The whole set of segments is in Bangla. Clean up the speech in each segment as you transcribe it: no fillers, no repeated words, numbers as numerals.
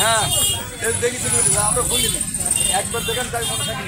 হ্যাঁ দেখেছি আমরা ভুলিনি একবার দেখেন তাই মনে থাকি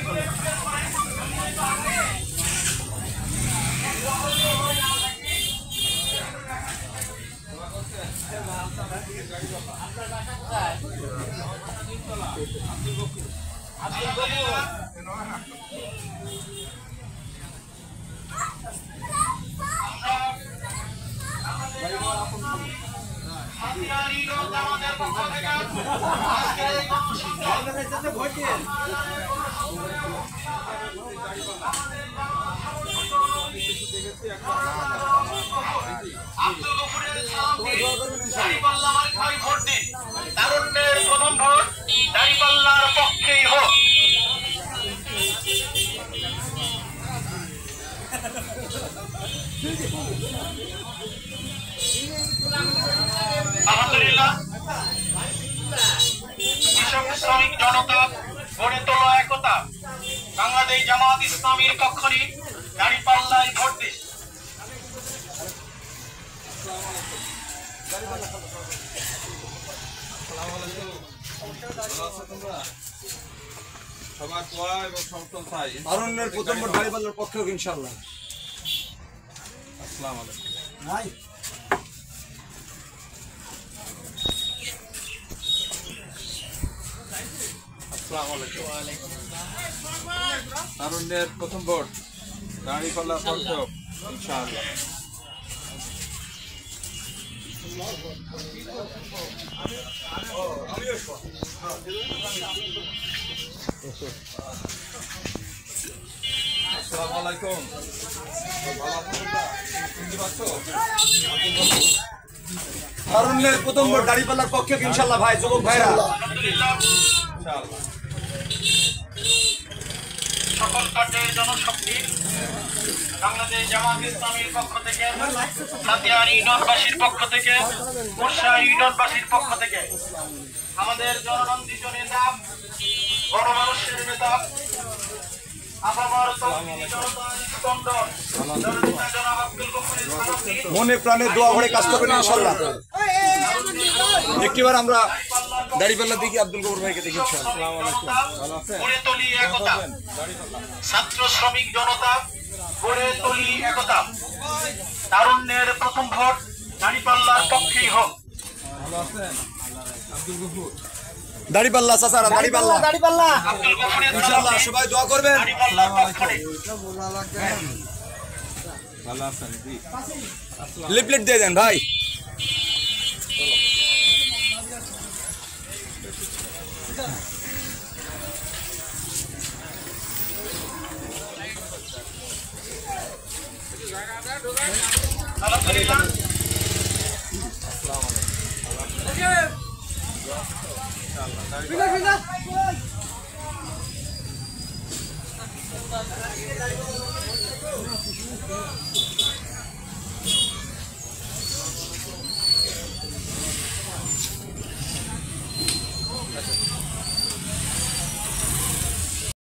তারুণ্যের প্রথম ভোট দাঁড়িপাল্লার পক্ষেই হোক। আলহামদুলিল্লাহ, কৃষক শ্রমিক জনতা গড়ে তোলা একতা, বাংলাদেশ জামাত ইসলামীর পক্ষ নিয়ে দাঁড়িপাল্লায় ভোট দিন। সবার দোয়া এবং সমর্থন চাই। তারুণ্যের প্রথম ভোট দাঁড়িপাল্লার পক্ষে হোক ইনশাআল্লাহ। আসসালামু আলাইকুম। তারুণ্যের প্রথম ভোট দাঁড়িপাল্লার পক্ষে হোক ইনশাআল্লাহ। আসসালামু আলাইকুম। তারুণ্যের প্রথম ভোট দাঁড়িপাল্লার পক্ষে হোক ইনশাআল্লাহ ভাই, যুবক ভাইরা। সকল পার্টির জনশক্তি বাংলাদেশ জামাত ইসলামীর পক্ষ থেকে, সাতিয়ার ইউনিয়নবাসীর পক্ষ থেকে, বর্ষা ইউনিয়নবাসীর পক্ষ থেকে আমাদের জননন্দিত নেতা, বড় মানুষের নেতা, আপামর তৌহিদি জনতা স্পন্দন জননেতা জনাব আব্দুল গফুরের সালামী মনে প্রাণে দোয়া ভরে কাজ করবেন ইনশাআল্লাহ। একটিবার আমরা দাঁড়িপাল্লা দেখি আব্দুল গফুর ভাইকে দেখি ইনশাআল্লাহ। গড়ে তুলি একতা, ছাত্র শ্রমিক জনতা গড়ে তুলি একতা, তারুণ্যের প্রথম ভোট দাঁড়িপাল্লার পক্ষেই হোক। দাঁড়িপাল্লা চাচারা, দাঁড়িপাল্লা আব্দুল গফুরের ইনশাআল্লাহ, সবাই দোয়া করবেন। দাঁড়িপাল্লার পক্ষে ভালো আছেন? জি। লিফলেট দিয়ে দেন ভাই। আলহামদুলিল্লাহ,